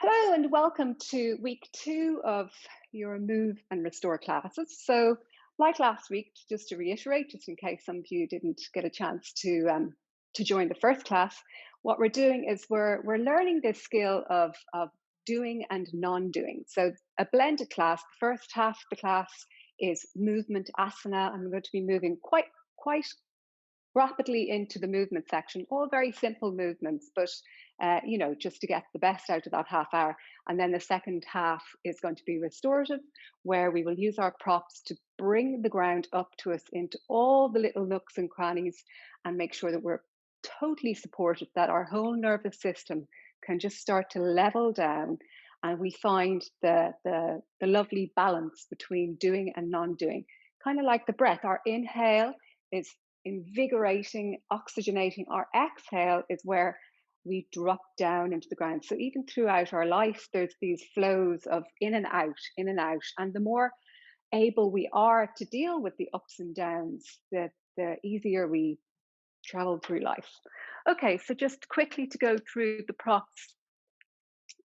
Hello and welcome to week 2 of your Move and Restore classes. So, like last week, just to reiterate, just in case some of you didn't get a chance to join the first class, what we're doing is we're learning this skill of doing and non-doing. So, a blended class. The first half of the class is movement asana. I'm going to be moving quite rapidly into the movement section, all very simple movements, but just to get the best out of that half hour. And then the second half is going to be restorative, where we will use our props to bring the ground up to us into all the little nooks and crannies and make sure that we're totally supported, that our whole nervous system can just start to level down and we find the lovely balance between doing and non-doing, kind of like the breath. Our inhale is invigorating, oxygenating. Our exhale is where we drop down into the ground. So even throughout our life, there's these flows of in and out, in and out. And the more able we are to deal with the ups and downs, the easier we travel through life. Okay, so just quickly to go through the props.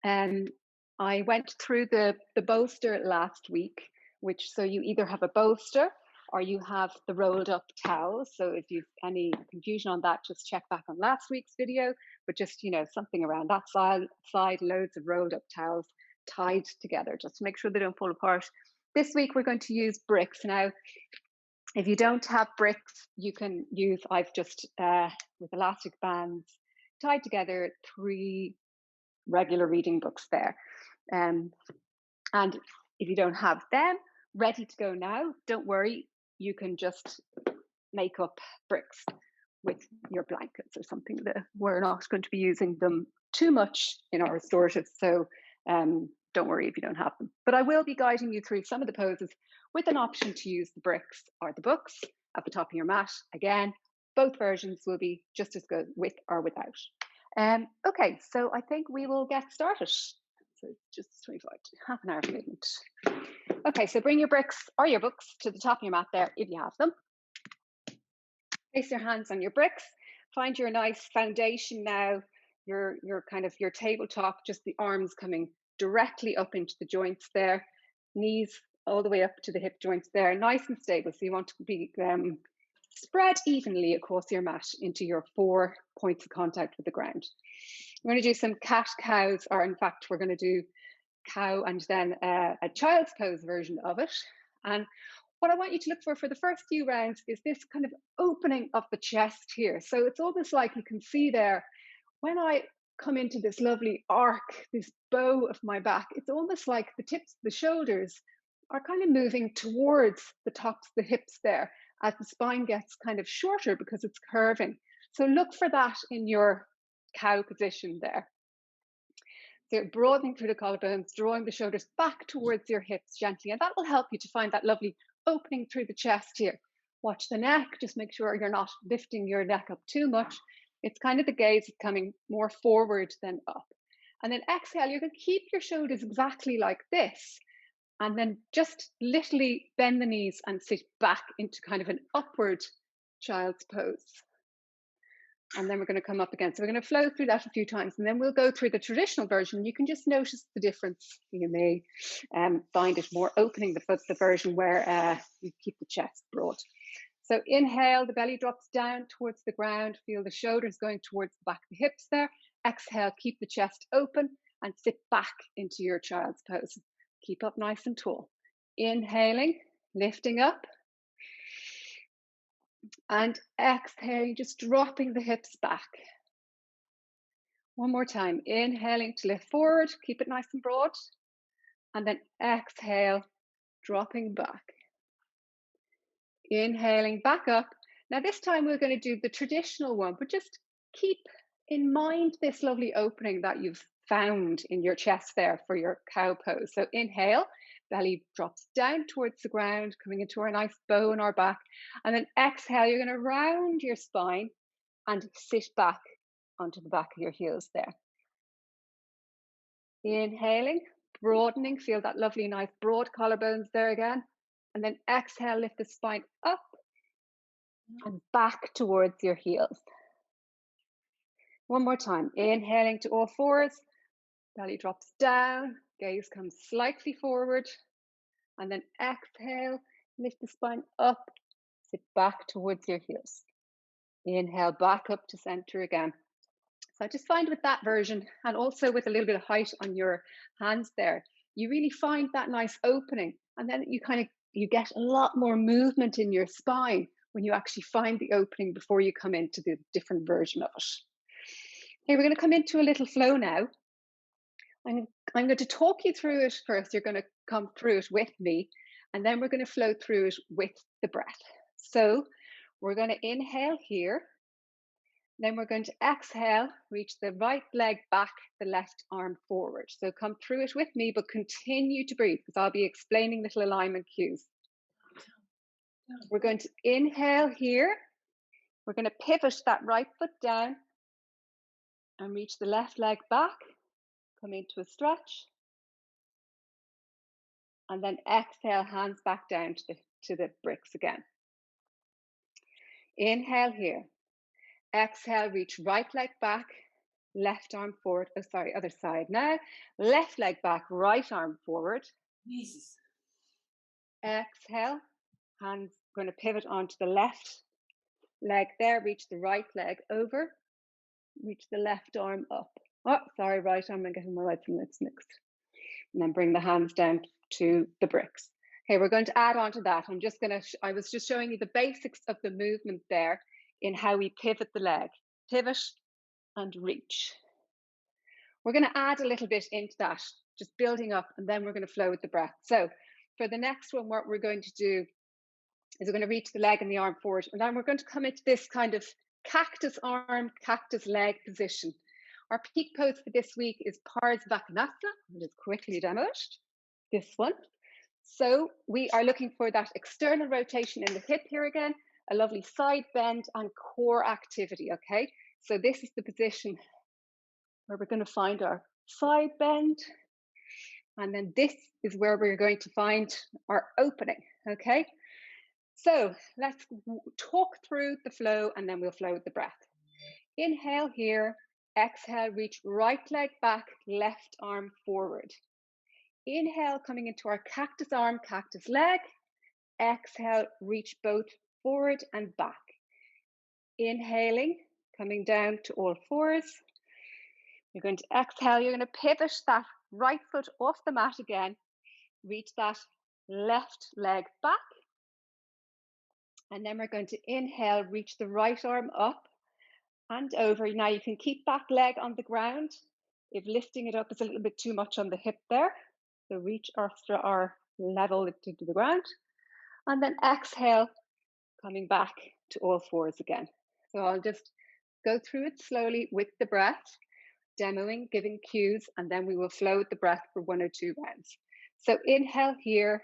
I went through the bolster last week, which so you either have a bolster or you have the rolled up towels. So if you've any confusion on that, just check back on last week's video. But just something around that side, loads of rolled up towels tied together, just to make sure they don't fall apart. This week we're going to use bricks. Now, if you don't have bricks, you can use. I've just with elastic bands tied together 3 regular reading books there. And if you don't have them ready to go now, don't worry, you can just make up bricks with your blankets or something. We're not going to be using them too much in our restorative, so don't worry if you don't have them. But I will be guiding you through some of the poses with an option to use the bricks or the books at the top of your mat. Again, both versions will be just as good with or without. Okay, so I think we will get started. So just 25 to half an hour of movement. Okay, so bring your bricks or your books to the top of your mat there if you have them. Place your hands on your bricks. Find your nice foundation now. Your kind of your tabletop, just the arms coming directly up into the joints there. Knees all the way up to the hip joints there. Nice and stable. So you want to be spread evenly across your mat into your 4 points of contact with the ground. We're going to do some cat cows, or in fact, we're going to do cow and then a child's pose version of it. And what I want you to look for the first few rounds is this kind of opening of the chest here. So it's almost like you can see there, when I come into this lovely arc, this bow of my back, it's almost like the tips of the shoulders are kind of moving towards the tops of the hips there as the spine gets kind of shorter because it's curving. So look for that in your cow position there. So broadening through the collarbones, drawing the shoulders back towards your hips gently, and that will help you to find that lovely opening through the chest here. Watch the neck, just make sure you're not lifting your neck up too much. It's kind of the gaze is coming more forward than up. And then exhale, you're going to keep your shoulders exactly like this. And then just literally bend the knees and sit back into kind of an upward child's pose. And then we're going to come up again. So we're going to flow through that a few times, and then we'll go through the traditional version. You can just notice the difference. You may find it more opening, the version where you keep the chest broad. So inhale, the belly drops down towards the ground. Feel the shoulders going towards the back of the hips there. Exhale, keep the chest open and sit back into your child's pose. Keep up nice and tall. Inhaling, lifting up. And exhaling, just dropping the hips back. One more time, inhaling to lift forward, keep it nice and broad. And then exhale, dropping back. Inhaling back up. Now this time we're going to do the traditional one, but just keep in mind this lovely opening that you've found in your chest there for your cow pose. So inhale, belly drops down towards the ground, coming into our nice bow in our back. And then exhale, you're going to round your spine and sit back onto the back of your heels there. Inhaling, broadening, feel that lovely, nice broad collarbones there again. And then exhale, lift the spine up and back towards your heels. One more time, inhaling to all fours Belly drops down, gaze comes slightly forward, and then exhale, lift the spine up, sit back towards your heels. Inhale, back up to center again. So I just find with that version, and also with a little bit of height on your hands there, you really find that nice opening. And then you get a lot more movement in your spine when you actually find the opening before you come into the different version of it. Okay, we're going to come into a little flow now. I'm going to talk you through it first. You're going to come through it with me, and then we're going to flow through it with the breath. So we're going to inhale here. Then we're going to exhale, reach the right leg back, the left arm forward. So come through it with me, but continue to breathe because I'll be explaining little alignment cues. We're going to inhale here. We're going to pivot that right foot down and reach the left leg back. Come into a stretch. And then exhale, hands back down to the bricks again. Inhale here. Exhale, reach right leg back, left arm forward. Oh, sorry, other side now. Left leg back, right arm forward. Jesus. Exhale, hands going to pivot onto the left leg there. Reach the right leg over. Reach the left arm up. Oh, sorry, right arm. I'm getting my rights and lefts mixed. And then bring the hands down to the bricks. Okay, we're going to add on to that. I was just showing you the basics of the movement there in how we pivot the leg. Pivot and reach. We're going to add a little bit into that, just building up, and then we're going to flow with the breath. So for the next one, what we're going to do is we're going to reach the leg and the arm forward, and then we're going to come into this kind of cactus arm, cactus leg position. Our peak pose for this week is Parsvakonasana. I'll just quickly demo it. This one. So we are looking for that external rotation in the hip here again, a lovely side bend and core activity, okay? So this is the position where we're going to find our side bend. And then this is where we're going to find our opening, okay? So let's talk through the flow and then we'll flow with the breath. Inhale here, exhale, reach right leg back, left arm forward. Inhale, coming into our cactus arm, cactus leg. Exhale, reach both forward and back. Inhaling, coming down to all fours. You're going to exhale, you're going to pivot that right foot off the mat again. Reach that left leg back. And then we're going to inhale, reach the right arm up and over. Now you can keep that leg on the ground if lifting it up is a little bit too much on the hip there. So reach our level to the ground. And then exhale, coming back to all fours again. So I'll just go through it slowly with the breath, demoing, giving cues, and then we will flow with the breath for 1 or 2 rounds. So inhale here,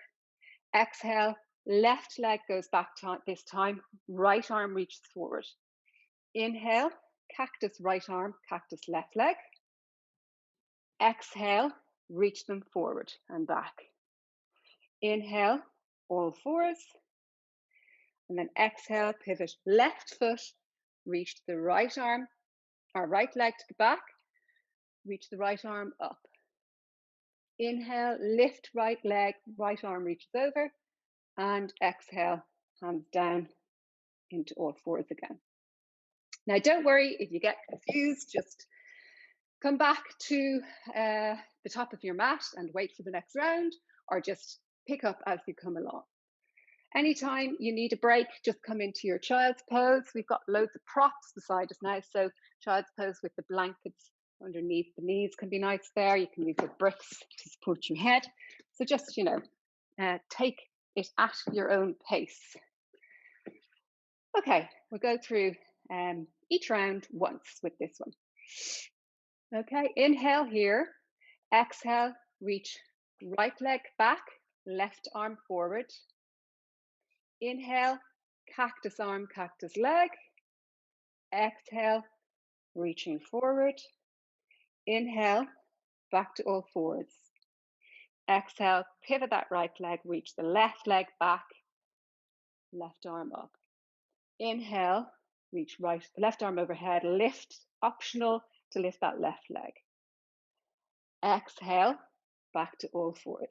exhale, left leg goes back this time, right arm reaches forward. Inhale, cactus right arm, cactus left leg. Exhale, reach them forward and back. Inhale, all fours. And then exhale, pivot left foot, reach the right arm, or right leg to the back, reach the right arm up. Inhale, lift right leg, right arm reaches over, and exhale, hands down into all fours again. Now, don't worry if you get confused, just come back to the top of your mat and wait for the next round, or just pick up as you come along. Anytime you need a break, just come into your child's pose. We've got loads of props beside us now, so child's pose with the blankets underneath the knees can be nice there. You can use your bricks to support your head. So just, take it at your own pace. Okay, we'll go through each round once with this one. Okay, inhale here. Exhale, reach right leg back, left arm forward. Inhale, cactus arm, cactus leg. Exhale, reaching forward. Inhale, back to all fours. Exhale, pivot that right leg, reach the left leg back, left arm up. Inhale, reach left arm overhead, lift, optional to lift that left leg. Exhale, back to all fours.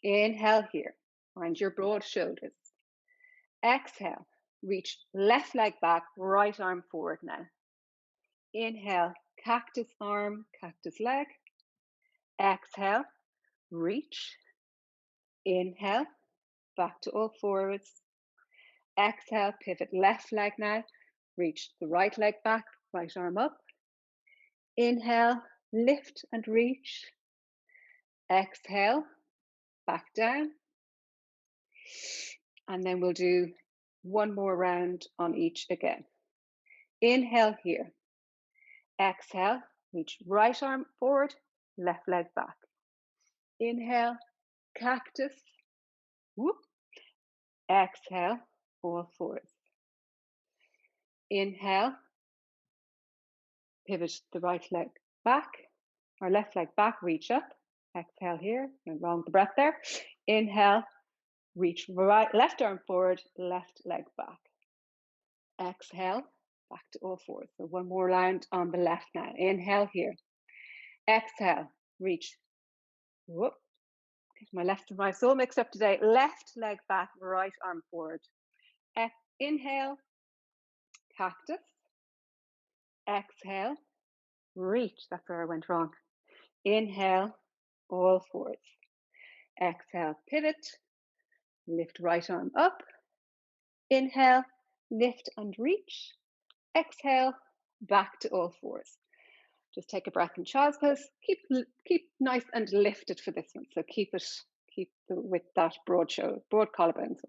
Inhale here, find your broad shoulders. Exhale, reach left leg back, right arm forward now. Inhale, cactus arm, cactus leg. Exhale, reach. Inhale, back to all fours. Exhale, pivot left leg now. Reach the right leg back, right arm up. Inhale, lift and reach. Exhale, back down. And then we'll do one more round on each again. Inhale here. Exhale, reach right arm forward, left leg back. Inhale, cactus. Whoop. Exhale, all fours. Inhale, pivot the right leg back, or left leg back, reach up. Exhale here, went wrong with the breath there. Inhale, reach right, left arm forward, left leg back. Exhale, back to all fours. So one more round on the left now. Inhale here. Exhale, reach. Whoop. Get my left and right so mixed up today. Left leg back, right arm forward. Inhale, cactus. Exhale, reach. That's where I went wrong. Inhale, all fours. Exhale, pivot. Lift right arm up. Inhale, lift and reach. Exhale, back to all fours. Just take a breath in child's pose. Keep nice and lifted for this one. So keep with that broad shoulder, broad collarbones.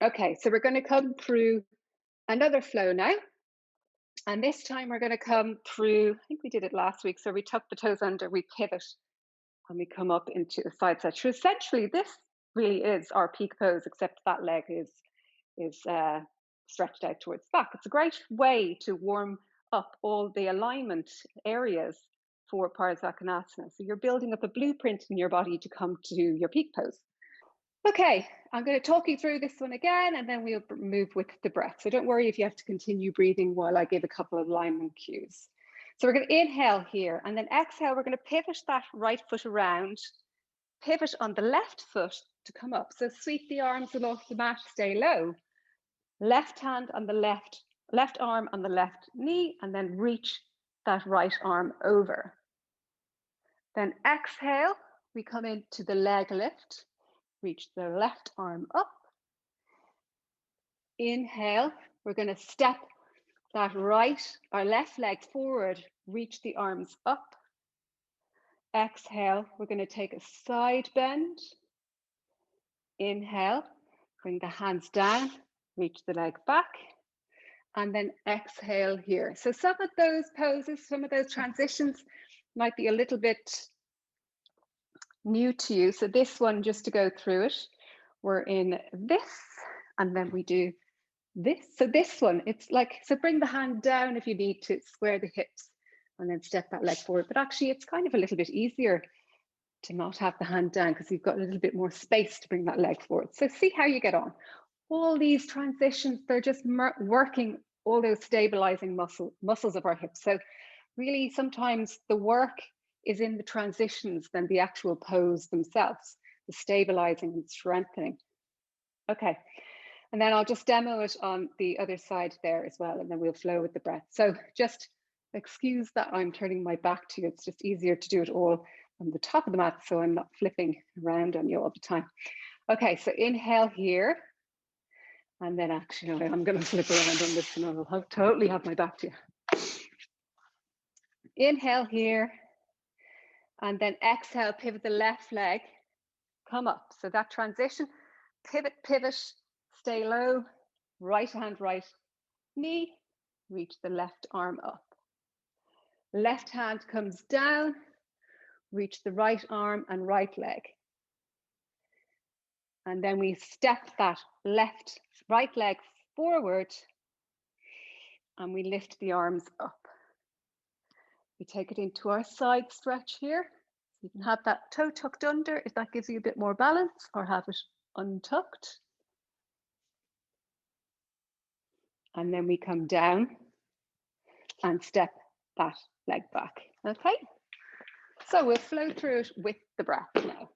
Okay, so we're going to come through another flow now. And this time we're going to come through, I think we did it last week. So we tuck the toes under, we pivot, and we come up into a side stretch. So essentially, this really is our peak pose, except that leg is stretched out towards the back. It's a great way to warm up all the alignment areas for Parsvakonasana. So you're building up a blueprint in your body to come to your peak pose. Okay, I'm going to talk you through this one again, and then we'll move with the breath. So don't worry if you have to continue breathing while I give a couple of alignment cues. So we're going to inhale here, and then exhale. We're going to pivot that right foot around, pivot on the left foot to come up. So sweep the arms along the mat, stay low. Left hand on the left arm on the left knee, and then reach that right arm over. Then exhale, we come into the leg lift. Reach the left arm up. Inhale, we're going to step that our left leg forward, reach the arms up. Exhale, we're going to take a side bend. Inhale, bring the hands down, reach the leg back. And then exhale here. So some of those poses, some of those transitions might be a little bit new to you. So this one, just to go through it, we're in this, and then we do this. So this one, it's like, so bring the hand down if you need to, square the hips, and then step that leg forward. But actually, it's kind of a little bit easier to not have the hand down because you've got a little bit more space to bring that leg forward. So see how you get on. All these transitions, they're just working all those stabilizing muscles of our hips. So really, sometimes the work is in the transitions than the actual pose themselves, the stabilizing and strengthening. Okay, and then I'll just demo it on the other side there as well, and then we'll flow with the breath. So just excuse that I'm turning my back to you. It's just easier to do it all on the top of the mat, so I'm not flipping around on you all the time. Okay, so inhale here. And then actually, I'm going to flip around on this and I'll totally have my back to you. Inhale here. And then exhale, pivot the left leg, come up. So that transition, pivot, stay low, right hand, right knee, reach the left arm up. Left hand comes down, reach the right arm and right leg. And then we step that right leg forward, and we lift the arms up. We take it into our side stretch here. You can have that toe tucked under if that gives you a bit more balance, or have it untucked. And then we come down and step that leg back. Okay, so we'll flow through it with the breath now.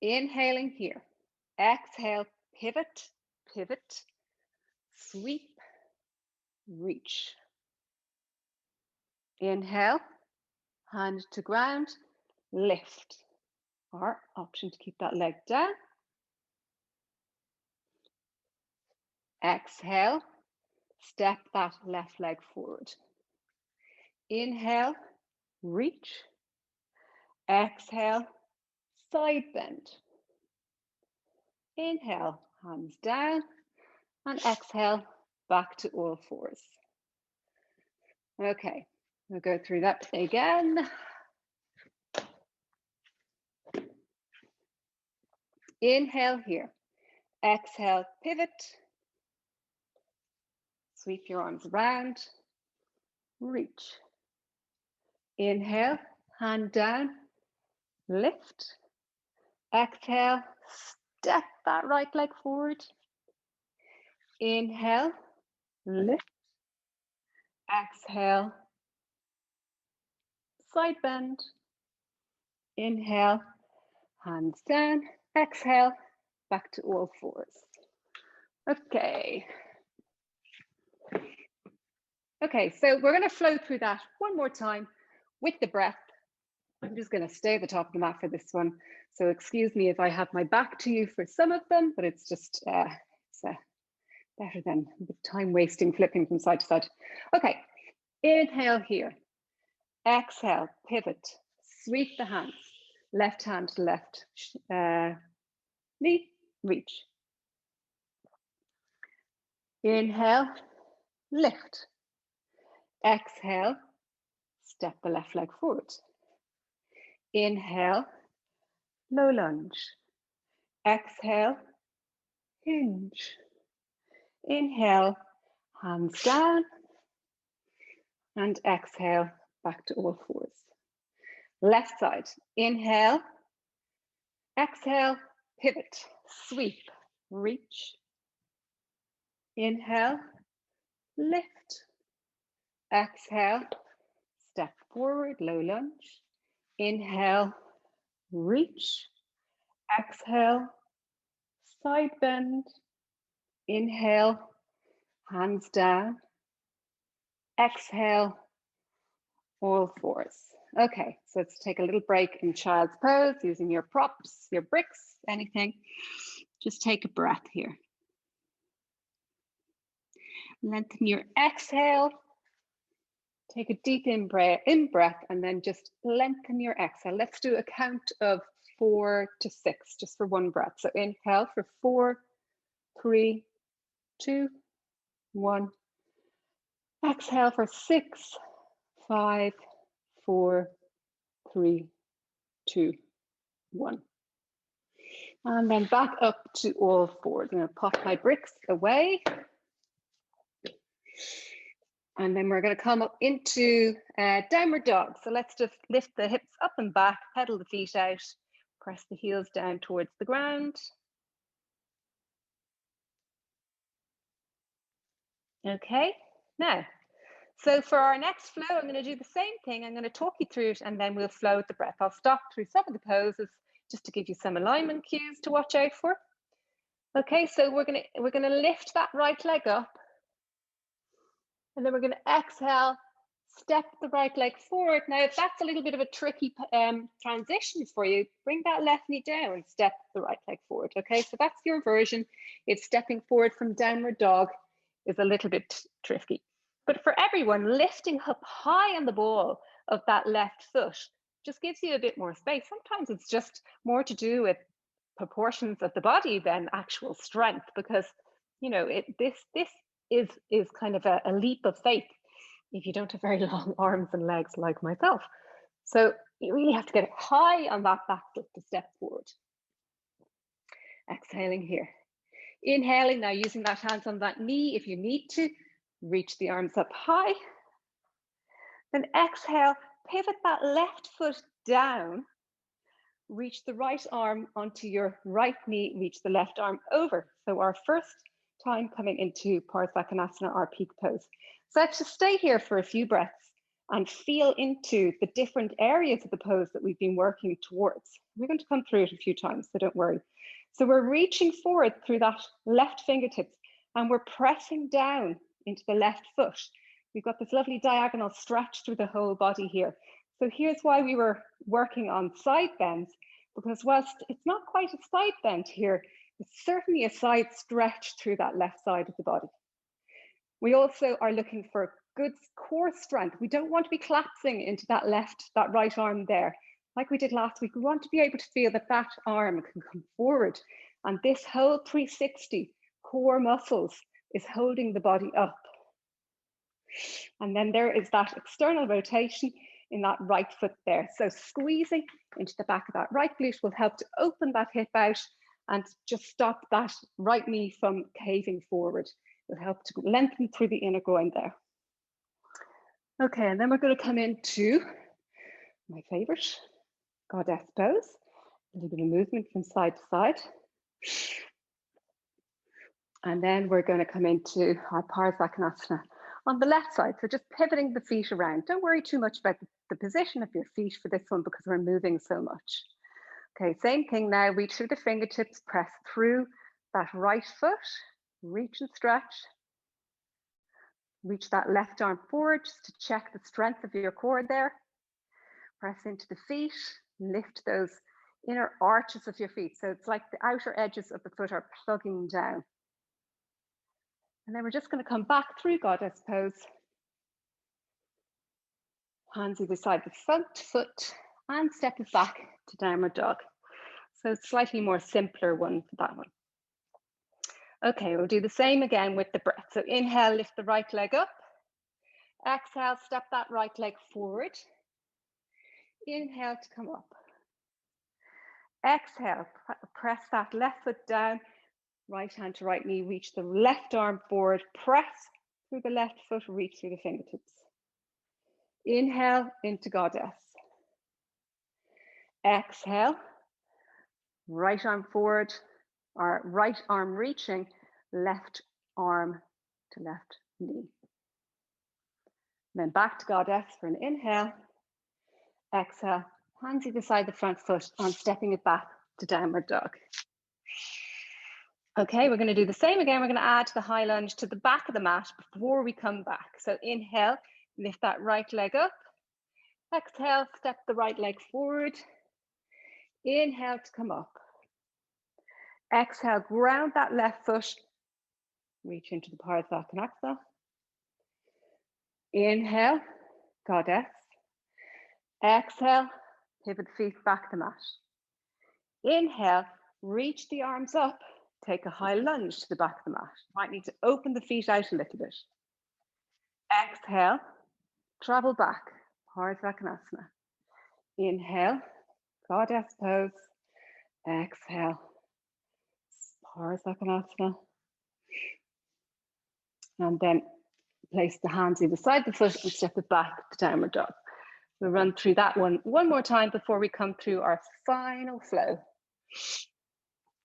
Inhaling here. Exhale, pivot, pivot, sweep, reach. Inhale, hand to ground, lift. Or option to keep that leg down. Exhale, step that left leg forward. Inhale, reach. Exhale, side bend. Inhale, hands down, and exhale, back to all fours. Okay, we'll go through that again. Inhale here. Exhale, pivot. Sweep your arms around. Reach. Inhale, hand down, lift. Exhale, step that right leg forward. Inhale, lift. Exhale, side bend. Inhale, hands down. Exhale, back to all fours. Okay. Okay, so we're going to flow through that one more time with the breath. I'm just going to stay at the top of the mat for this one. So excuse me if I have my back to you for some of them, but it's just better than the time wasting flipping from side to side. Okay, inhale here. Exhale, pivot, sweep the hands. Left hand to left knee, reach. Inhale, lift. Exhale, step the left leg forward. Inhale, low lunge. Exhale, hinge. Inhale, hands down. And exhale, back to all fours. Left side, inhale. Exhale, pivot, sweep, reach. Inhale, lift. Exhale, step forward, low lunge. Inhale, reach. Exhale, side bend. Inhale, hands down. Exhale, all fours. Okay, so let's take a little break in child's pose using your props, your bricks, anything. Just take a breath here. Lengthen your exhale. Take a deep in breath and then just lengthen your exhale. Let's do a count of 4 to 6 just for one breath. So inhale for 4, 3, 2, 1. Exhale for 6, 5, 4, 3, 2, 1. And then back up to all fours. I'm going to pop my bricks away. And then we're going to come up into downward dog. So let's just lift the hips up and back, pedal the feet out, press the heels down towards the ground. Okay, now, so for our next flow, I'm going to do the same thing. I'm going to talk you through it and then we'll flow with the breath. I'll stop through some of the poses just to give you some alignment cues to watch out for. Okay, so we're going to lift that right leg up. And then we're going to exhale, step the right leg forward. Now, if that's a little bit of a tricky transition for you, bring that left knee down and step the right leg forward. Okay, so that's your version. If stepping forward from downward dog is a little bit tricky. But for everyone, lifting up high on the ball of that left foot just gives you a bit more space. Sometimes it's just more to do with proportions of the body than actual strength, because, you know, this is kind of a leap of faith if you don't have very long arms and legs like myself. So you really have to get high on that back foot to step forward. Exhaling here. Inhaling, now using that hands on that knee if you need to. Reach the arms up high. Then exhale, pivot that left foot down. Reach the right arm onto your right knee, reach the left arm over. So our first time coming into Parsvakonasana, our peak pose. So let's just stay here for a few breaths and feel into the different areas of the pose that we've been working towards. We're going to come through it a few times, so don't worry. So we're reaching forward through that left fingertips and we're pressing down into the left foot. We've got this lovely diagonal stretch through the whole body here. So here's why we were working on side bends, because whilst it's not quite a side bend here, it's certainly a side stretch through that left side of the body. We also are looking for good core strength. We don't want to be collapsing into that right arm there. Like we did last week, we want to be able to feel that that arm can come forward. And this whole 360 core muscles is holding the body up. And then there is that external rotation in that right foot there. So squeezing into the back of that right glute will help to open that hip out and just stop that right knee from caving forward. It will help to lengthen through the inner groin there. Okay, and then we're going to come into my favorite, goddess pose. A little bit of movement from side to side. And then we're going to come into our Parsvakonasana on the left side. So just pivoting the feet around. Don't worry too much about the position of your feet for this one because we're moving so much. Okay, same thing now. Reach through the fingertips, press through that right foot, reach and stretch. Reach that left arm forward just to check the strength of your core there. Press into the feet, lift those inner arches of your feet. So it's like the outer edges of the foot are plugging down. And then we're just going to come back through goddess pose. Hands either side the front foot and step it back to downward dog. So it's slightly more simpler one for that one. Okay, we'll do the same again with the breath. So inhale, lift the right leg up. Exhale, step that right leg forward. Inhale to come up. Exhale, press that left foot down. Right hand to right knee, reach the left arm forward. Press through the left foot, reach through the fingertips. Inhale into goddess. Exhale, right arm forward, or right arm reaching, left arm to left knee. Then back to goddess for an inhale. Exhale, hands either side the front foot and stepping it back to downward dog. Okay, we're going to do the same again. We're going to add the high lunge to the back of the mat before we come back. So inhale, lift that right leg up. Exhale, step the right leg forward. Inhale to come up. Exhale, ground that left foot. Reach into the Parsvakonasana. Inhale, goddess. Exhale, pivot the feet back to the mat. Inhale, reach the arms up. Take a high lunge to the back of the mat. You might need to open the feet out a little bit. Exhale, travel back, Parsvakonasana. Inhale, goddess pose. Exhale, Parsvakonasana. And then place the hands either side the foot and step it back to downward dog. We'll run through that one more time before we come through our final flow.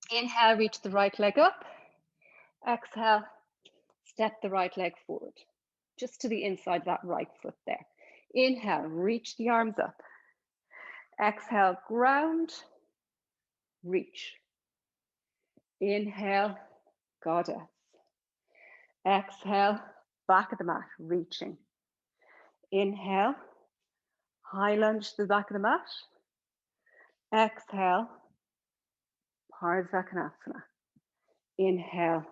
Inhale, reach the right leg up. Exhale, step the right leg forward, just to the inside of that right foot there. Inhale, reach the arms up. Exhale, ground, reach. Inhale, goddess. Exhale, back of the mat, reaching. Inhale, high lunge to the back of the mat. Exhale, Parsvakonasana. Inhale,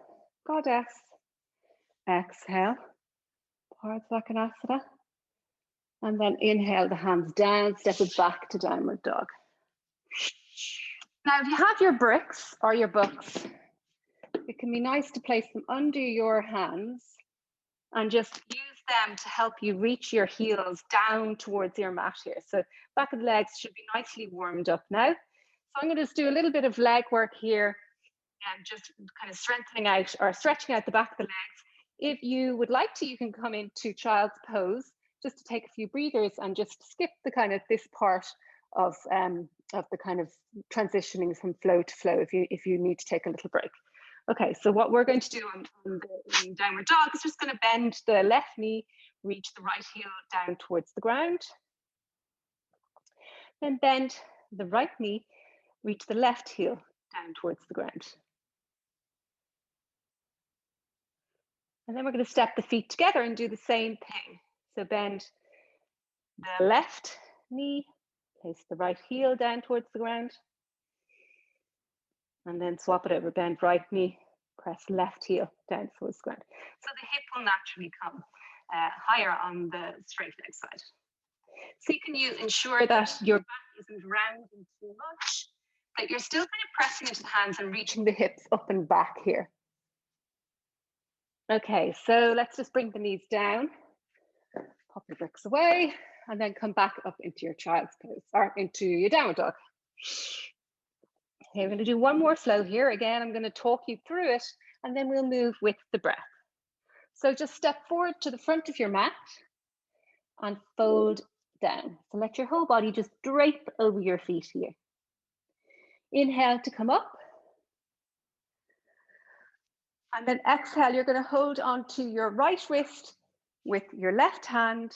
goddess. Exhale, Parsvakonasana. And then inhale the hands down, step it back to downward dog. Now, if you have your bricks or your books, it can be nice to place them under your hands and just use them to help you reach your heels down towards your mat here. So back of the legs should be nicely warmed up now. So I'm going to just do a little bit of leg work here and just kind of strengthening out or stretching out the back of the legs. If you would like to, you can come into child's pose just to take a few breathers and just skip the kind of this part of the kind of transitioning from flow to flow if you need to take a little break. Okay, so what we're going to do in downward dog is just going to bend the left knee, reach the right heel down towards the ground. Then bend the right knee, reach the left heel down towards the ground. And then we're going to step the feet together and do the same thing. So bend the left knee, place the right heel down towards the ground. And then swap it over, bend right knee, press left heel down towards the ground. So the hip will naturally come higher on the straight leg side. So you can ensure that your back isn't rounding too much, that you're still kind of pressing into the hands and reaching the hips up and back here. Okay, so let's just bring the knees down, pop your bricks away, and then come back up into your child's pose, or into your downward dog. Okay, we're going to do one more flow here. Again, I'm going to talk you through it, and then we'll move with the breath. So just step forward to the front of your mat and fold down. So let your whole body just drape over your feet here. Inhale to come up. And then exhale, you're going to hold onto your right wrist with your left hand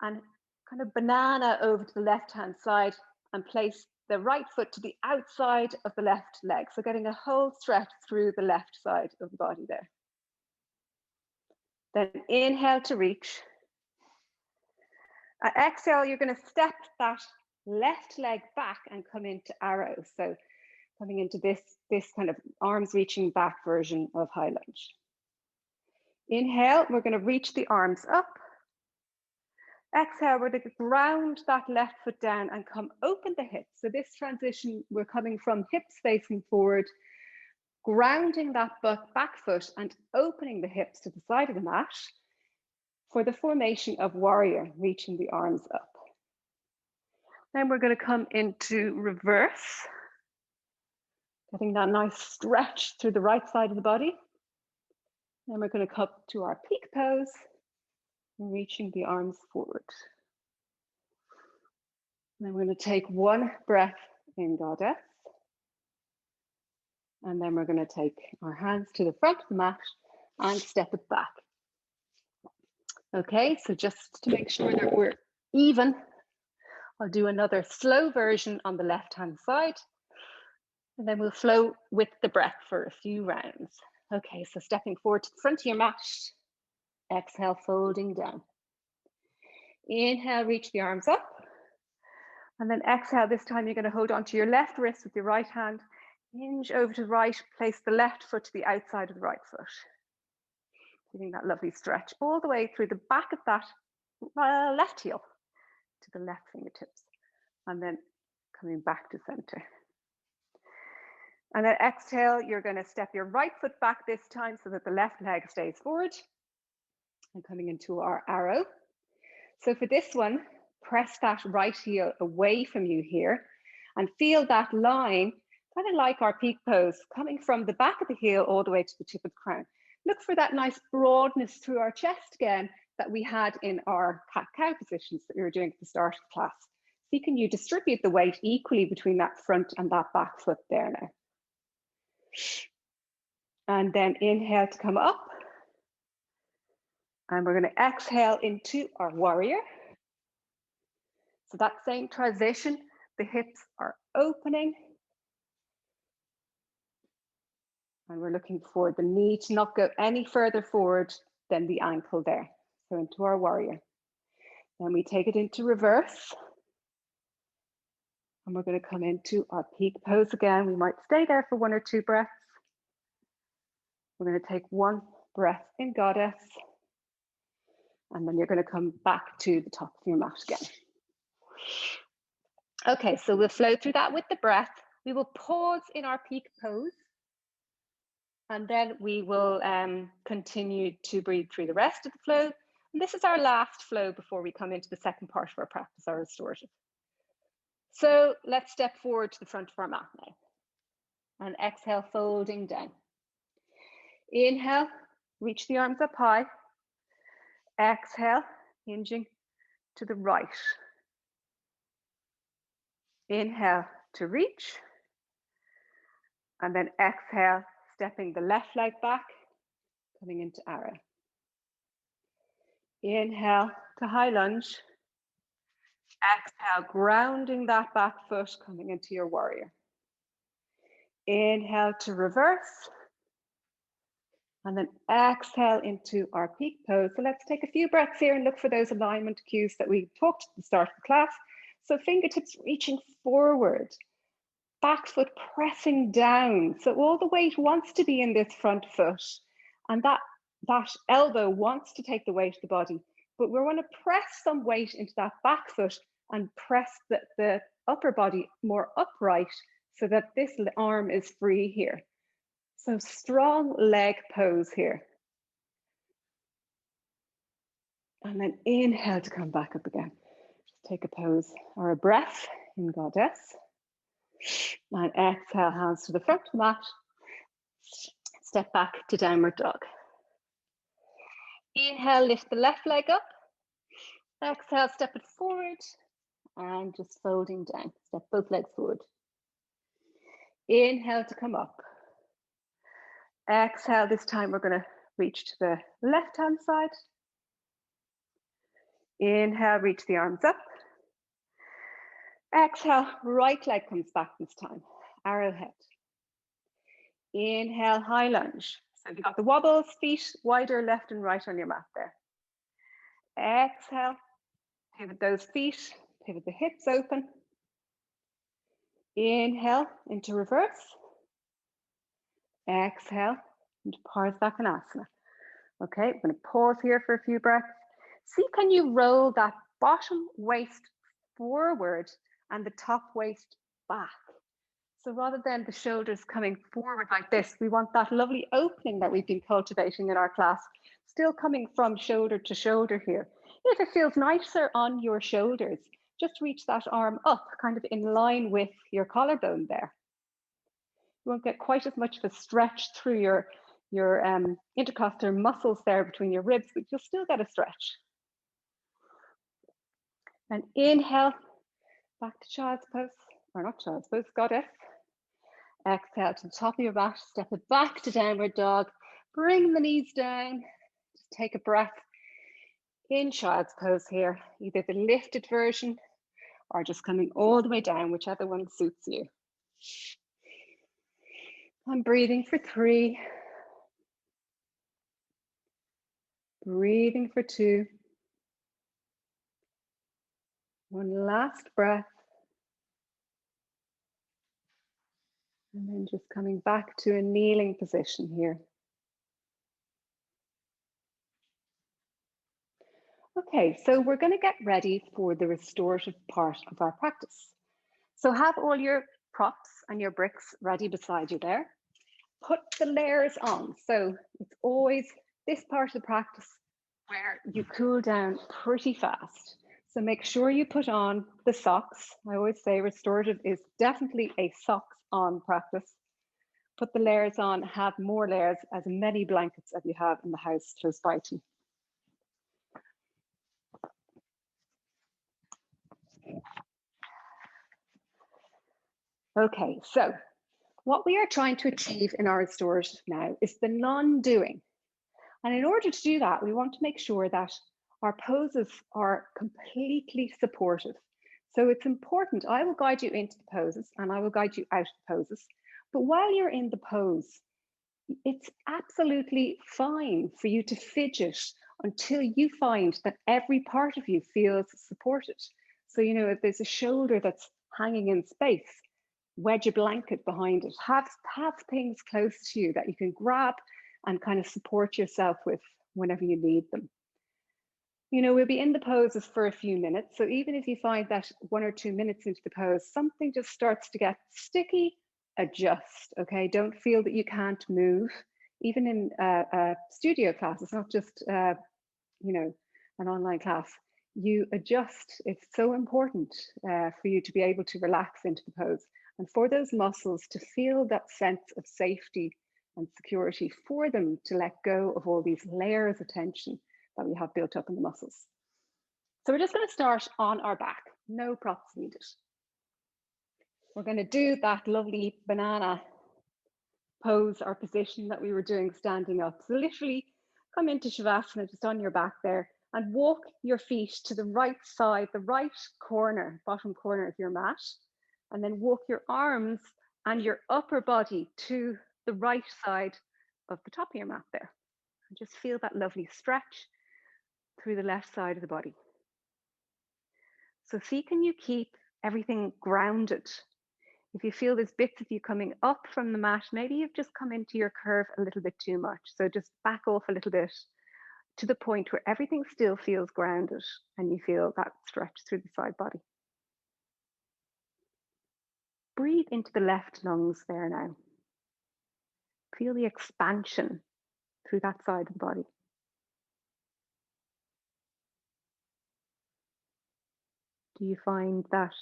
and kind of banana over to the left-hand side and place the right foot to the outside of the left leg. So getting a whole stretch through the left side of the body there. Then inhale to reach. At exhale, you're going to step that left leg back and come into arrow. So coming into this kind of arms reaching back version of high lunge. Inhale, we're going to reach the arms up. Exhale, we're going to ground that left foot down and come open the hips. So this transition, we're coming from hips facing forward, grounding that back foot and opening the hips to the side of the mat for the formation of warrior, reaching the arms up. Then we're going to come into reverse, getting that nice stretch through the right side of the body. Then we're going to come to our peak pose, reaching the arms forward. Then we're going to take one breath in Goddess. And then we're going to take our hands to the front of the mat and step it back. Okay, so just to make sure that we're even, I'll do another slow version on the left-hand side. And then we'll flow with the breath for a few rounds. Okay, so stepping forward to the front of your mat. Exhale, folding down. Inhale, reach the arms up. And then exhale, this time you're going to hold onto your left wrist with your right hand. Hinge over to the right, place the left foot to the outside of the right foot. Giving that lovely stretch all the way through the back of that left heel to the left fingertips. And then coming back to center. And then exhale, you're going to step your right foot back this time so that the left leg stays forward. And coming into our arrow. So for this one, press that right heel away from you here and feel that line, kind of like our peak pose, coming from the back of the heel all the way to the tip of the crown. Look for that nice broadness through our chest again that we had in our cat-cow positions that we were doing at the start of the class. See, can you distribute the weight equally between that front and that back foot there now? And then inhale to come up. And we're going to exhale into our warrior. So that same transition, the hips are opening. And we're looking for the knee to not go any further forward than the ankle there. So into our warrior. Then we take it into reverse. And we're going to come into our peak pose again. We might stay there for 1 or 2 breaths. We're going to take one breath in Goddess. And then you're going to come back to the top of your mat again. Okay, so we'll flow through that with the breath. We will pause in our peak pose. And then we will continue to breathe through the rest of the flow. And this is our last flow before we come into the second part of our practice, our restorative. So let's step forward to the front of our mat now. And exhale, folding down. Inhale, reach the arms up high. Exhale, hinging to the right. Inhale to reach. And then exhale, stepping the left leg back, coming into arrow. Inhale to high lunge. Exhale, grounding that back foot, coming into your warrior. Inhale to reverse. And then exhale into our peak pose. So let's take a few breaths here and look for those alignment cues that we talked at the start of the class. So fingertips reaching forward, back foot pressing down. So all the weight wants to be in this front foot, and that elbow wants to take the weight of the body, but we want to press some weight into that back foot and press the upper body more upright so that this arm is free here. So strong leg pose here. And then inhale to come back up again. Just take a pose or a breath in Goddess. And exhale, hands to the front of the mat. Step back to downward dog. Inhale, lift the left leg up. Exhale, step it forward. And just folding down. Step both legs forward. Inhale to come up. Exhale, this time we're going to reach to the left-hand side. Inhale, reach the arms up. Exhale, right leg comes back this time, arrowhead. Inhale, high lunge. So you've got the wobbles, feet wider left and right on your mat there. Exhale, pivot those feet, pivot the hips open. Inhale into reverse. Exhale into Parsvakonasana. Okay, I'm going to pause here for a few breaths. See, can you roll that bottom waist forward and the top waist back? So rather than the shoulders coming forward like this, we want that lovely opening that we've been cultivating in our class, still coming from shoulder to shoulder here. If it feels nicer on your shoulders, just reach that arm up, kind of in line with your collarbone there. You won't get quite as much of a stretch through your intercostal muscles there between your ribs, but you'll still get a stretch. And inhale, back to child's pose, or not child's pose, Goddess. Exhale to the top of your mat, step it back to downward dog. Bring the knees down, just take a breath in child's pose here, either the lifted version or just coming all the way down, whichever one suits you. I'm breathing for 3. Breathing for 2. One last breath. And then just coming back to a kneeling position here. Okay, so we're going to get ready for the restorative part of our practice. So have all your props and your bricks ready beside you there. Put the layers on. So it's always this part of the practice where you cool down pretty fast. So make sure you put on the socks. I always say restorative is definitely a socks on practice. Put the layers on, have more layers, as many blankets as you have in the house close by to you. Okay, so what we are trying to achieve in our restorative now is the non-doing. And in order to do that, we want to make sure that our poses are completely supportive. So it's important, I will guide you into the poses and I will guide you out of the poses. But while you're in the pose, it's absolutely fine for you to fidget until you find that every part of you feels supported. So, you know, if there's a shoulder that's hanging in space, wedge a blanket behind it, have things close to you that you can grab and kind of support yourself with whenever you need them. You know, we'll be in the poses for a few minutes. So even if you find that 1 or 2 minutes into the pose, something just starts to get sticky, adjust, okay? Don't feel that you can't move. Even in a studio class, it's not just, you know, an online class. You adjust. It's so important for you to be able to relax into the pose and for those muscles to feel that sense of safety and security, for them to let go of all these layers of tension that we have built up in the muscles. So we're just going to start on our back. No props needed. We're going to do that lovely banana pose or position that we were doing standing up. So literally come into Shavasana, just on your back there, and walk your feet to the right side, the right corner, bottom corner of your mat, and then walk your arms and your upper body to the right side of the top of your mat there. And just feel that lovely stretch through the left side of the body. So see, can you keep everything grounded? If you feel there's bits of you coming up from the mat, maybe you've just come into your curve a little bit too much. So just back off a little bit to the point where everything still feels grounded and you feel that stretch through the side body. Breathe into the left lungs there now. Feel the expansion through that side of the body. Do you find that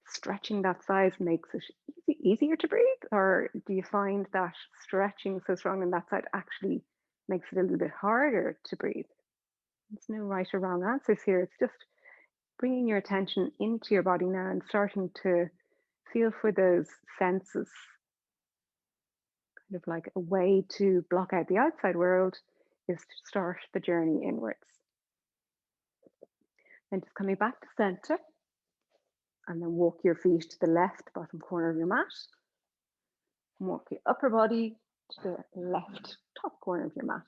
stretching that side makes it easier to breathe? Or do you find that stretching so strong on that side actually makes it a little bit harder to breathe? There's no right or wrong answers here. It's just bringing your attention into your body now and starting to feel for those senses. Kind of like a way to block out the outside world is to start the journey inwards. And just coming back to center, and then walk your feet to the left bottom corner of your mat. And walk your upper body to the left top corner of your mat.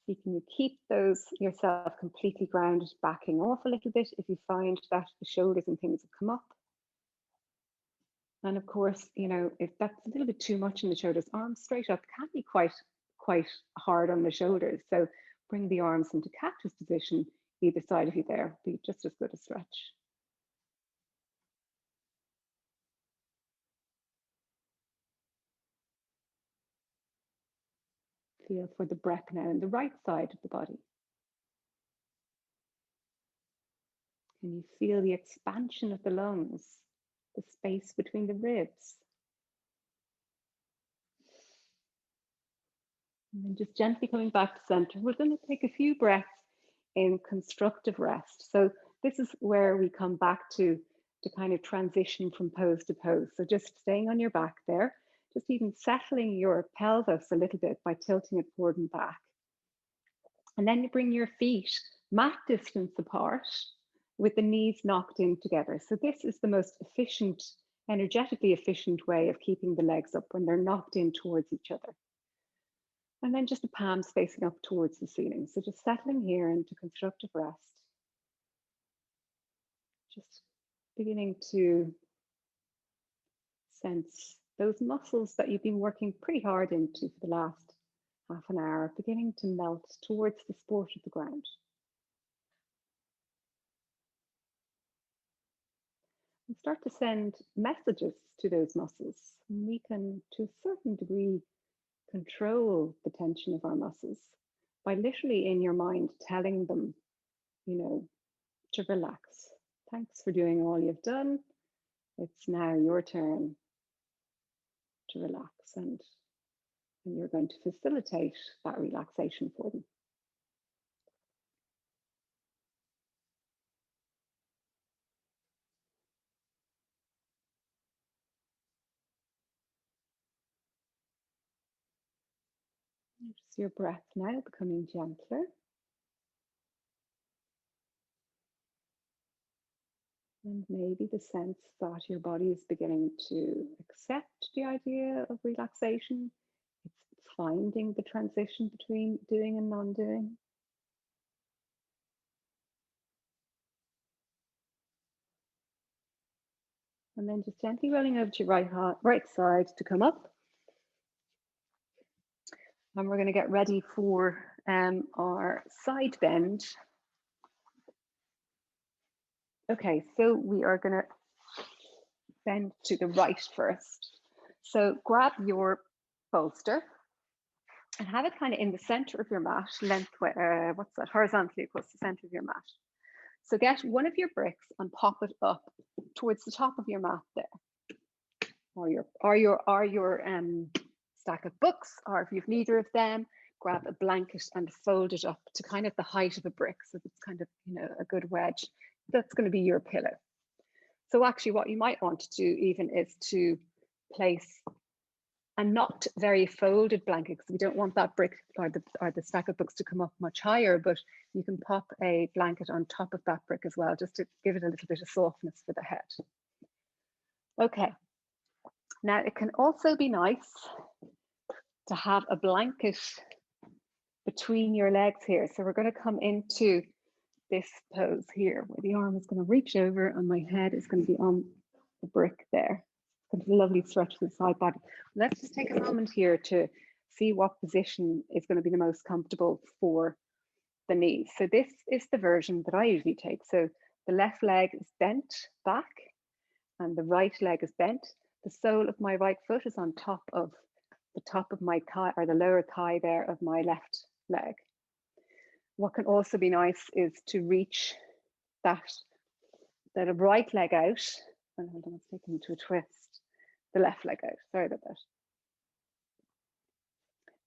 So can you keep those yourself completely grounded, backing off a little bit if you find that the shoulders and things have come up. And of course, you know, if that's a little bit too much in the shoulders, arms straight up can be quite hard on the shoulders. So bring the arms into cactus position, either side of you there, be just as good a stretch. Feel for the breath now in the right side of the body. Can you feel the expansion of the lungs, the space between the ribs? And then just gently coming back to center, we're going to take a few breaths in constructive rest. So this is where we come back to kind of transition from pose to pose. So just staying on your back there, just even settling your pelvis a little bit by tilting it forward and back. And then you bring your feet mat distance apart with the knees knocked in together. So this is the most efficient, energetically efficient way of keeping the legs up when they're knocked in towards each other. And then just the palms facing up towards the ceiling. So just settling here into constructive rest. Just beginning to sense those muscles that you've been working pretty hard into for the last half an hour, beginning to melt towards the support of the ground. And start to send messages to those muscles. And we can, to a certain degree, control the tension of our muscles by literally in your mind telling them, you know, to relax. Thanks for doing all you've done. It's now your turn to relax, and you're going to facilitate that relaxation for them. Notice your breath now becoming gentler. And maybe the sense that your body is beginning to accept the idea of relaxation. It's finding the transition between doing and non-doing. And then just gently rolling over to your right side to come up. And we're going to get ready for our side bend. Okay, so we are going to bend to the right first. So grab your bolster and have it kind of in the center of your mat, horizontally across the center of your mat. So get one of your bricks and pop it up towards the top of your mat there, or your stack of books, or if you've neither of them, grab a blanket and fold it up to kind of the height of a brick, so it's kind of, you know, a good wedge. That's going to be your pillow. So actually what you might want to do even is to place and not very folded blanket, because we don't want that brick or the stack of books to come up much higher, but you can pop a blanket on top of that brick as well, just to give it a little bit of softness for the head. Okay, now it can also be nice to have a blanket between your legs here. So we're going to come into this pose here, where the arm is going to reach over and my head is going to be on the brick there. It's a lovely stretch to the side body. Let's just take a moment here to see what position is going to be the most comfortable for the knees. So this is the version that I usually take. So the left leg is bent back and the right leg is bent. The sole of my right foot is on top of the top of my thigh, or the lower thigh there of my left leg. What can also be nice is to reach that right leg out. And hold on, it's taking me to a twist. The left leg out, sorry about that.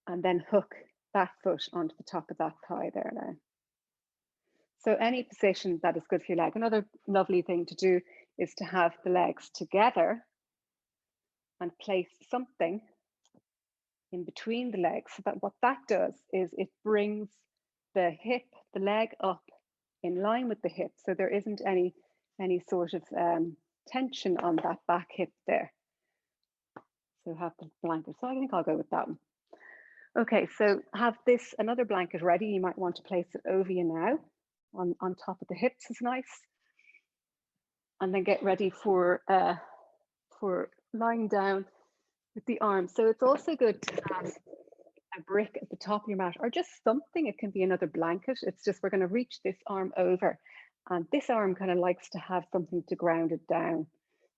And then hook that foot onto the top of that thigh there now. So any position that is good for your leg. Another lovely thing to do is to have the legs together and place something in between the legs. So that what that does is it brings the hip, the leg up in line with the hip. So there isn't any sort of tension on that back hip there. So have the blanket. So I think I'll go with that one. Okay, so have this, another blanket ready. You might want to place it over you now. On top of the hips is nice. And then get ready for lying down with the arms. So it's also good to have a brick at the top of your mat, or just something. It can be another blanket. It's just, we're going to reach this arm over, and this arm kind of likes to have something to ground it down.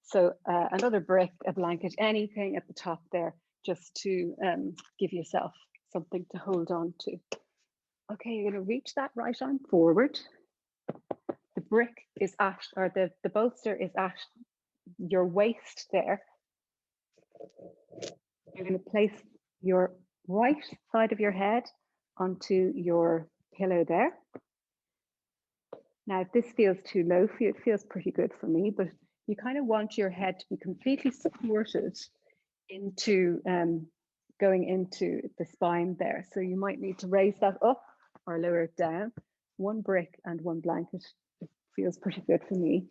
So another brick, a blanket, anything at the top there, just to give yourself something to hold on to. Okay, you're going to reach that right arm forward. The brick is at, or the bolster is at your waist there. You're going to place your right side of your head onto your pillow there. Now, if this feels too low for you, it feels pretty good for me, but you kind of want your head to be completely supported into going into the spine there. So you might need to raise that up or lower it down. One brick and one blanket. It feels pretty good for me.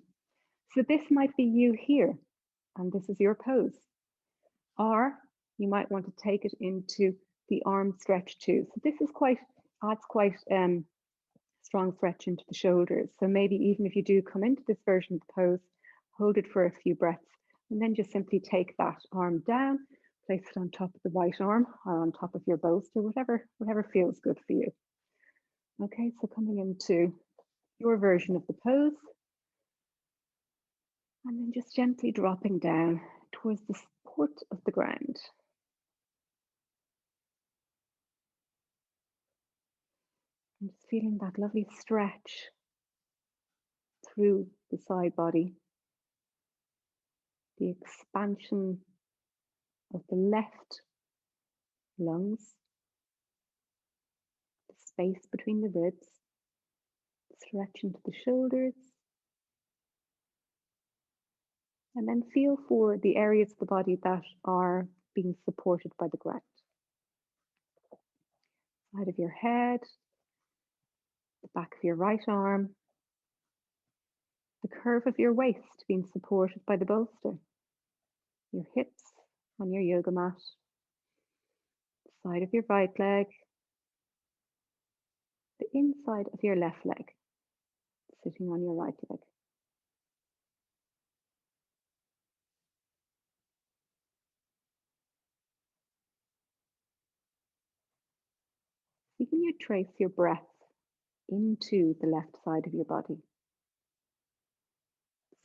So this might be you here, and this is your pose. Or you might want to take it into the arm stretch too. So this is adds quite strong stretch into the shoulders. So maybe even if you do come into this version of the pose, hold it for a few breaths, and then just simply take that arm down, place it on top of the right arm or on top of your bolster, whatever feels good for you. Okay, so coming into your version of the pose, and then just gently dropping down towards the support of the ground. And just feeling that lovely stretch through the side body, the expansion of the left lungs, the space between the ribs, stretch into the shoulders, and then feel for the areas of the body that are being supported by the ground. Side of your head, the back of your right arm, the curve of your waist being supported by the bolster, your hips on your yoga mat, the side of your right leg, the inside of your left leg, sitting on your right leg. You can trace your breath into the left side of your body.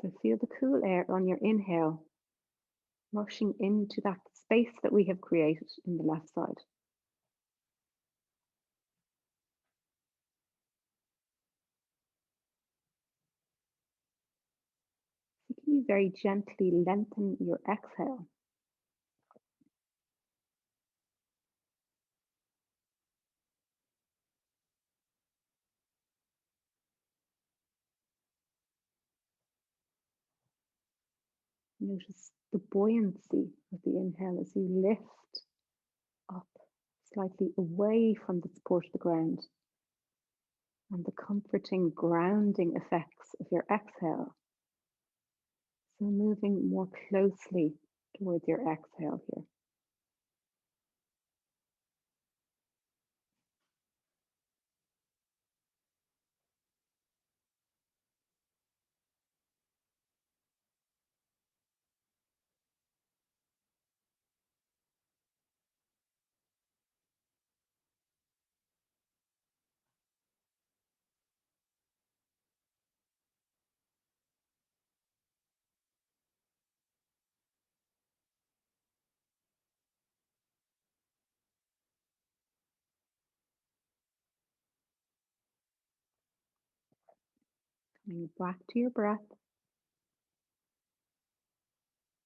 So feel the cool air on your inhale, rushing into that space that we have created in the left side. So can you very gently lengthen your exhale? Notice the buoyancy of the inhale as you lift up slightly away from the support of the ground, and the comforting grounding effects of your exhale. So moving more closely towards your exhale here. Coming back to your breath.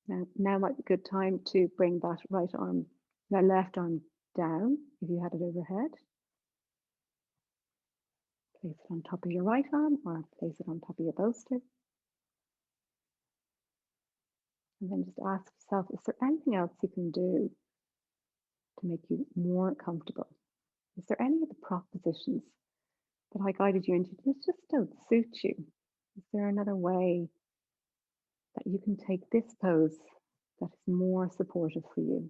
Now might be a good time to bring that left arm down if you had it overhead. Place it on top of your right arm or place it on top of your bolster. And then just ask yourself, is there anything else you can do to make you more comfortable? Is there any of the prop positions that I guided you into that just don't suit you? Is there another way that you can take this pose that is more supportive for you?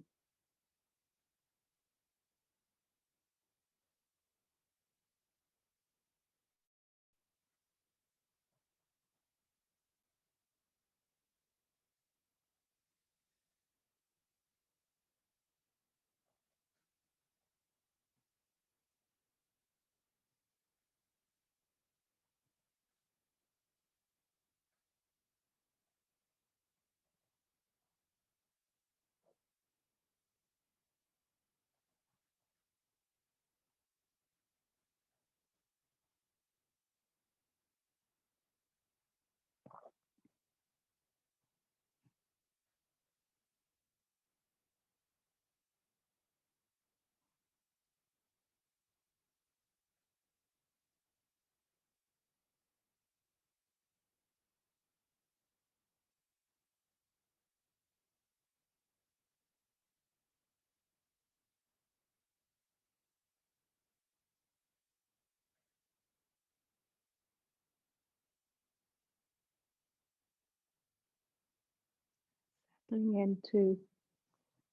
Settling into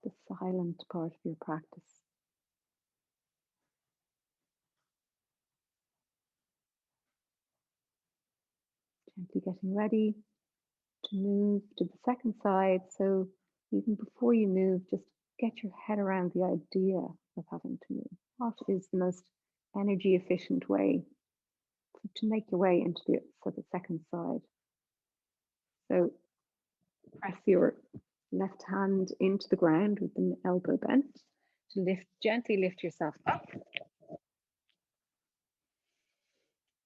the silent part of your practice. Gently getting ready to move to the second side. So even before you move, just get your head around the idea of having to move. What is the most energy efficient way to make your way into the second side? So press your left hand into the ground with the elbow bent to gently lift yourself up.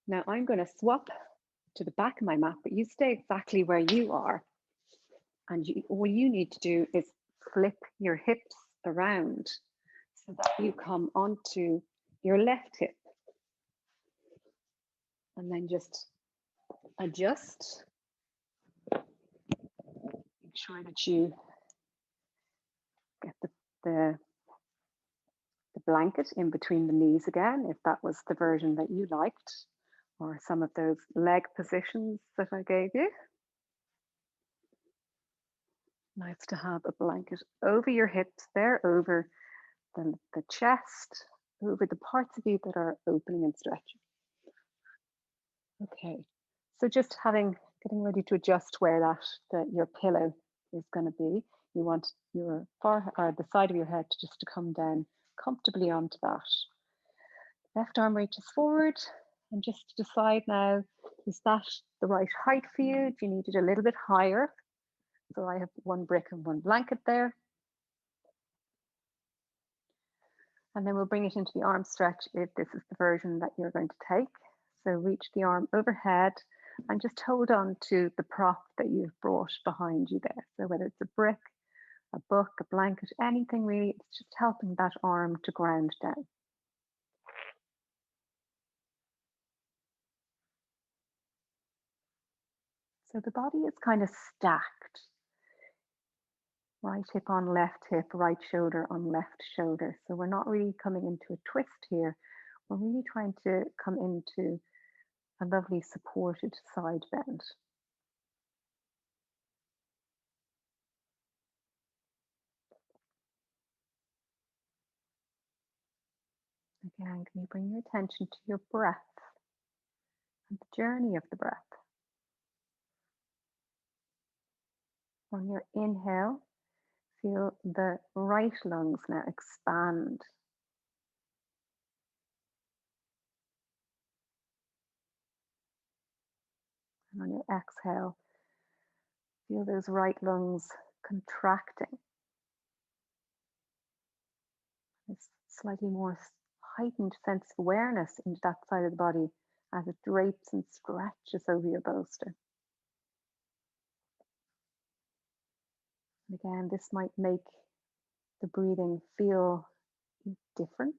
Now I'm going to swap to the back of my mat, but you stay exactly where you are. And all you need to do is flip your hips around so that you come onto your left hip. And then just adjust. Make sure that you get the blanket in between the knees again, if that was the version that you liked, or some of those leg positions that I gave you. Nice to have a blanket over your hips there, over the chest, over the parts of you that are opening and stretching. Okay, so just getting ready to adjust where your pillow is going to be. You want your forehead or the side of your head just to come down comfortably onto that. Left arm reaches forward, and just decide now, is that the right height for you? Do you need it a little bit higher? So I have one brick and one blanket there. And then we'll bring it into the arm stretch if this is the version that you're going to take. So reach the arm overhead and just hold on to the prop that you've brought behind you there. So whether it's a brick, a book, a blanket, anything really, it's just helping that arm to ground down. So the body is kind of stacked. Right hip on left hip, right shoulder on left shoulder. So we're not really coming into a twist here. We're really trying to come into a lovely supported side bend. Again, can you bring your attention to your breath and the journey of the breath? On your inhale, feel the right lungs now expand. And on your exhale, feel those right lungs contracting. This slightly more heightened sense of awareness into that side of the body as it drapes and stretches over your bolster. And again, this might make the breathing feel different,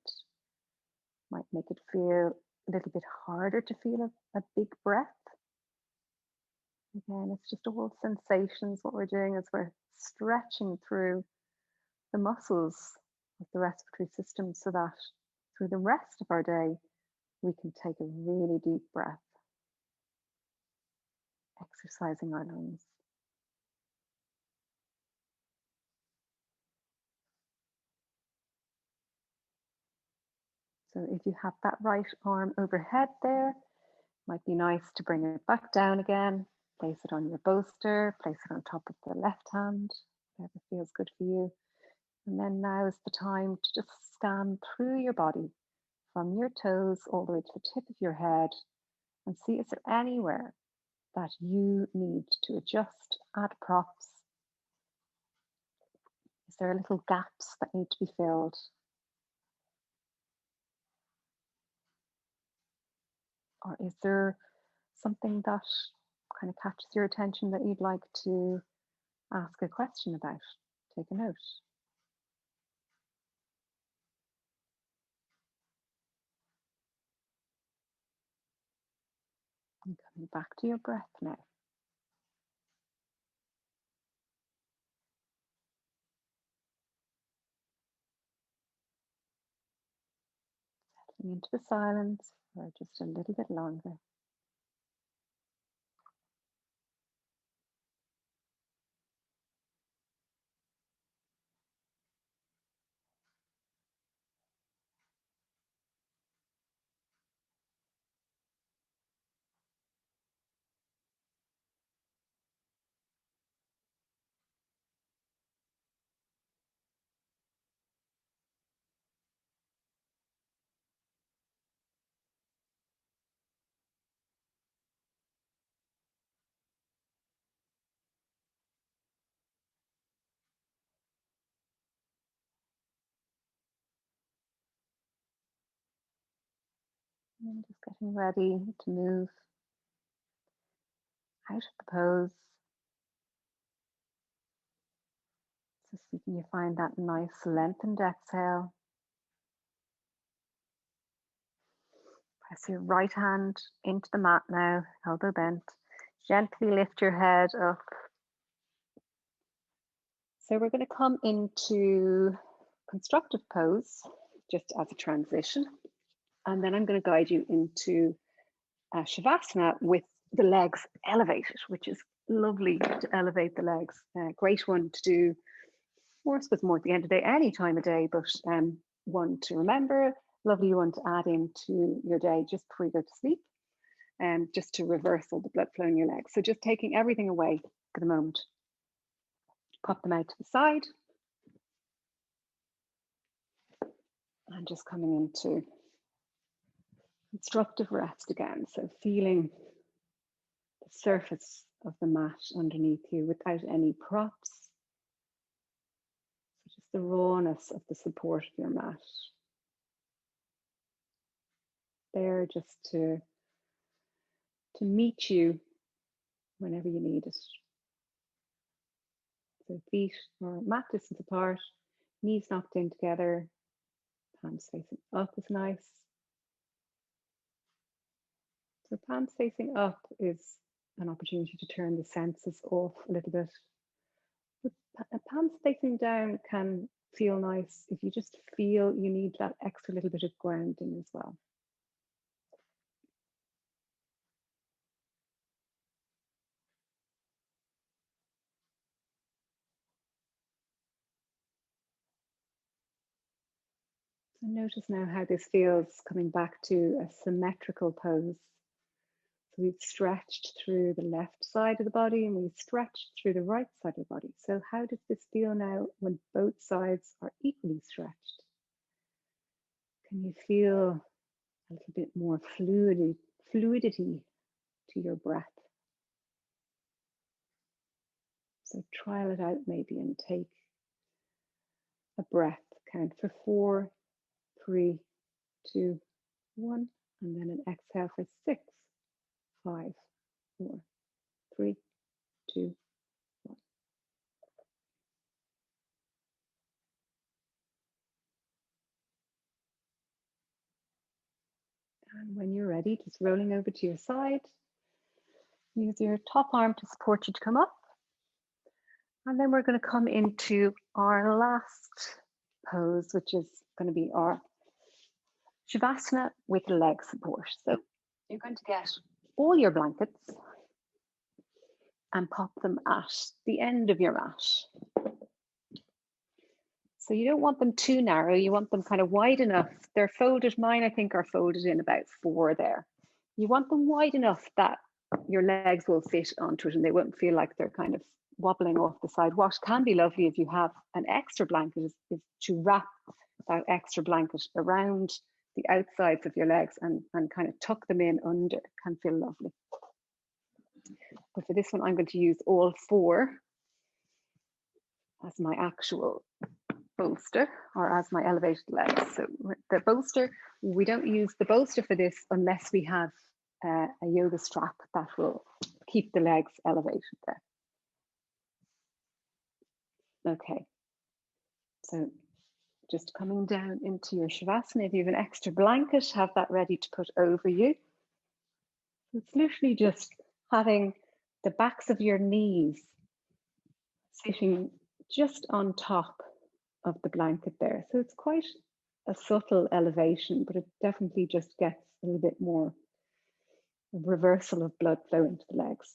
might make it feel a little bit harder to feel a big breath. Again, it's just all sensations. What we're doing is we're stretching through the muscles of the respiratory system so that through the rest of our day, we can take a really deep breath, exercising our lungs. So if you have that right arm overhead there, might be nice to bring it back down again, place it on your bolster, place it on top of the left hand, whatever feels good for you. And then now is the time to just scan through your body from your toes all the way to the tip of your head and see, is there anywhere that you need to adjust, add props? Is there little gaps that need to be filled? Or is there something that kind of catches your attention that you'd like to ask a question about? Take a note. And coming back to your breath now. Settling into the silence for just a little bit longer. And just getting ready to move out of the pose. So see, can you find that nice lengthened exhale? Press your right hand into the mat now, elbow bent. Gently lift your head up. So we're going to come into constructive pose just as a transition. And then I'm going to guide you into Shavasana with the legs elevated, which is lovely to elevate the legs. Great one to do, more, I suppose, more at the end of the day, any time of day, but one to remember, lovely one to add into your day just before you go to sleep, and just to reverse all the blood flow in your legs. So just taking everything away for the moment. Pop them out to the side. And just coming into constructive rest again. So feeling the surface of the mat underneath you without any props. So just the rawness of the support of your mat. There just to meet you whenever you need it. So feet are mat distance apart, knees knocked in together, palms facing up is nice. So palms facing up is an opportunity to turn the senses off a little bit. But Palms facing down can feel nice if you just feel you need that extra little bit of grounding as well. So notice now how this feels coming back to a symmetrical pose. So we've stretched through the left side of the body and we've stretched through the right side of the body. So how does this feel now when both sides are equally stretched? Can you feel a little bit more fluidity to your breath? So trial it out maybe and take a breath. Count for 4, 3, 2, 1, and then an exhale for 6, 5, 4, 3, 2, 1. And when you're ready, just rolling over to your side. Use your top arm to support you to come up. And then we're going to come into our last pose, which is going to be our Shavasana with leg support. So you're going to get all your blankets and pop them at the end of your mat. So you don't want them too narrow. You want them kind of wide enough. They're folded. Mine, I think, are folded in about 4 there. You want them wide enough that your legs will fit onto it and they won't feel like they're kind of wobbling off the side. What can be lovely if you have an extra blanket is to wrap that extra blanket around the outsides of your legs and kind of tuck them in under. It can feel lovely. But for this one, I'm going to use all 4 as my actual bolster or as my elevated legs. So the bolster, we don't use the bolster for this unless we have a yoga strap that will keep the legs elevated there. Okay, so just coming down into your Shavasana. If you have an extra blanket, have that ready to put over you. It's literally just having the backs of your knees sitting just on top of the blanket there. So it's quite a subtle elevation, but it definitely just gets a little bit more reversal of blood flow into the legs.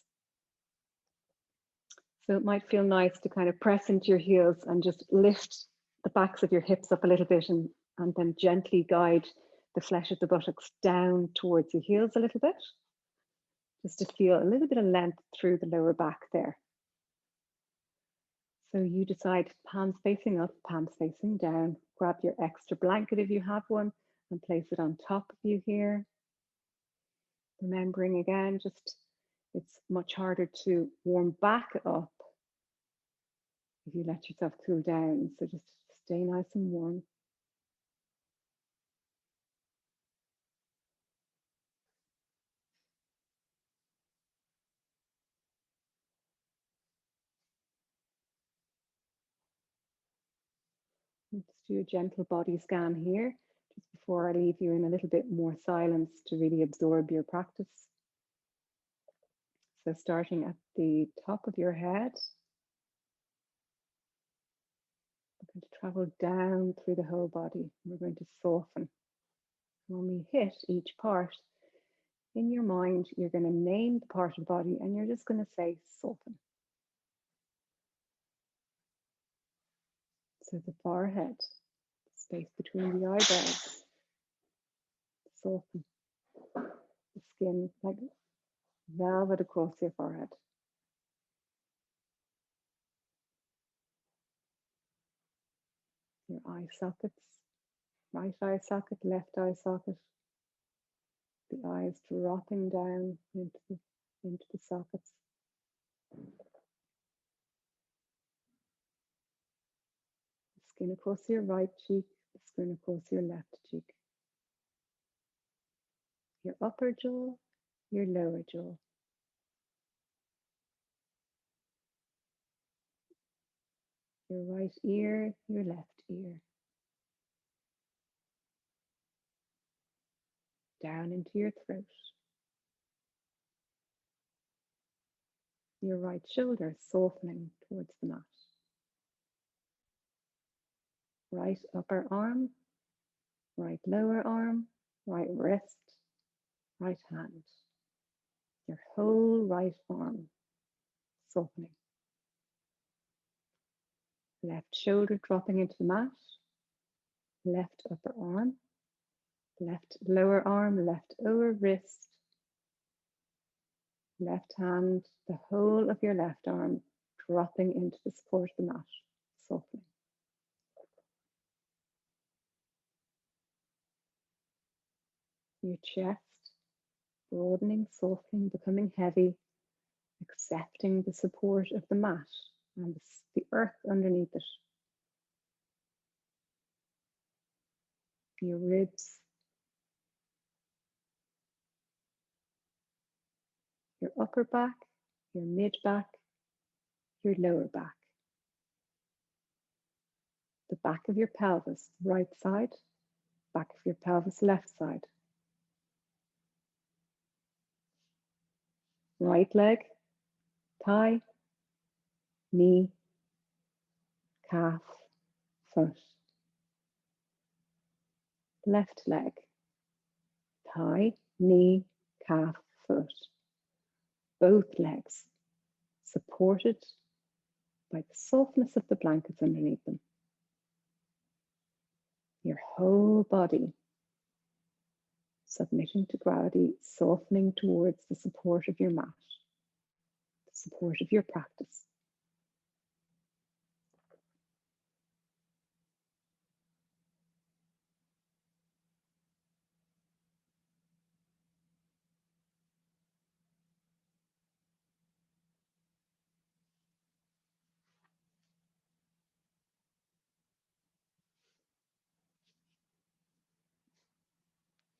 So it might feel nice to kind of press into your heels and just lift the backs of your hips up a little bit and then gently guide the flesh of the buttocks down towards your heels a little bit, just to feel a little bit of length through the lower back there. So you decide palms facing up, palms facing down. Grab your extra blanket if you have one and place it on top of you here. Remembering again, just it's much harder to warm back up if you let yourself cool down. So just stay nice and warm. Let's do a gentle body scan here, just before I leave you in a little bit more silence to really absorb your practice. So starting at the top of your head, we're going to travel down through the whole body. We're going to soften. When we hit each part, in your mind, you're going to name the part of the body and you're just going to say soften. So the forehead, space between the eyebrows, soften. The skin like velvet across your forehead. Your eye sockets, right eye socket, left eye socket. The eyes dropping down into the sockets. The skin across your right cheek, the skin across your left cheek. Your upper jaw, your lower jaw. Your right ear, your left ear. Down into your throat. Your right shoulder softening towards the mat. right upper arm, right lower arm, right wrist, right hand. Your whole right arm softening. Left shoulder dropping into the mat, left upper arm, left lower arm, left lower wrist, left hand, the whole of your left arm dropping into the support of the mat, softening. Your chest broadening, softening, becoming heavy, accepting the support of the mat and the earth underneath it. Your ribs, your upper back, your mid back, your lower back. The back of your pelvis, right side, back of your pelvis, left side. Right leg, thigh, knee, calf, foot. Left leg, thigh, knee, calf, foot. Both legs supported by the softness of the blankets underneath them. Your whole body submitting to gravity, softening towards the support of your mat, the support of your practice.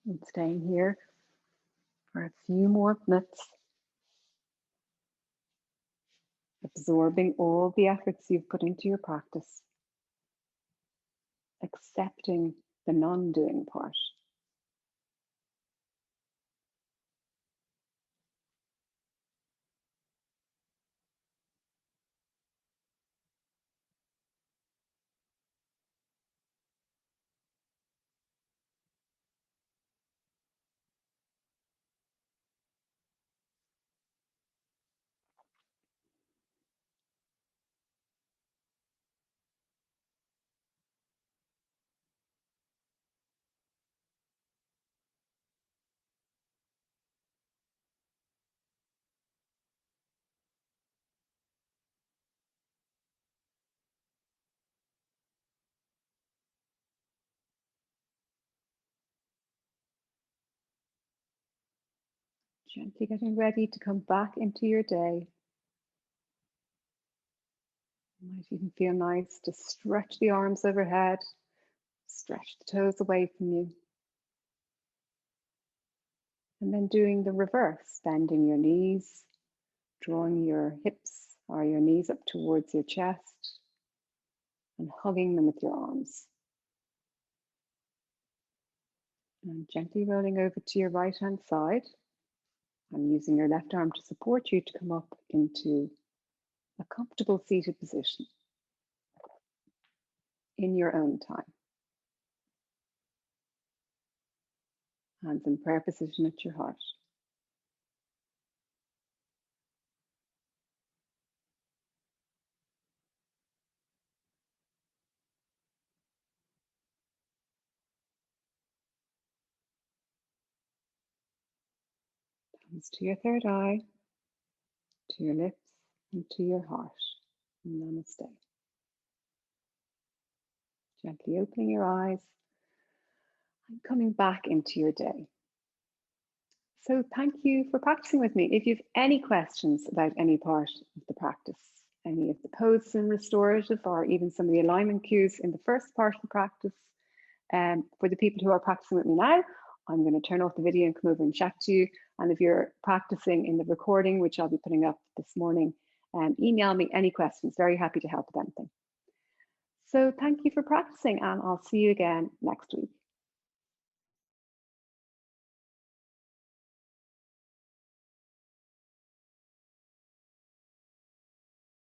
And staying here for a few more minutes, absorbing all the efforts you've put into your practice, accepting the non-doing part. Gently getting ready to come back into your day. You might even feel nice to stretch the arms overhead, stretch the toes away from you. And then doing the reverse, bending your knees, drawing your hips or your knees up towards your chest and hugging them with your arms. And gently rolling over to your right hand side and using your left arm to support you to come up into a comfortable seated position in your own time. Hands in prayer position at your heart. Thumbs to your third eye, to your lips, and to your heart. Namaste. Gently opening your eyes and coming back into your day. So thank you for practicing with me. If you have any questions about any part of the practice, any of the poses in restorative, or even some of the alignment cues in the first part of the practice, for the people who are practicing with me now, I'm going to turn off the video and come over and chat to you. And if you're practicing in the recording, which I'll be putting up this morning, email me any questions. Very happy to help with anything. So thank you for practicing, and I'll see you again next week.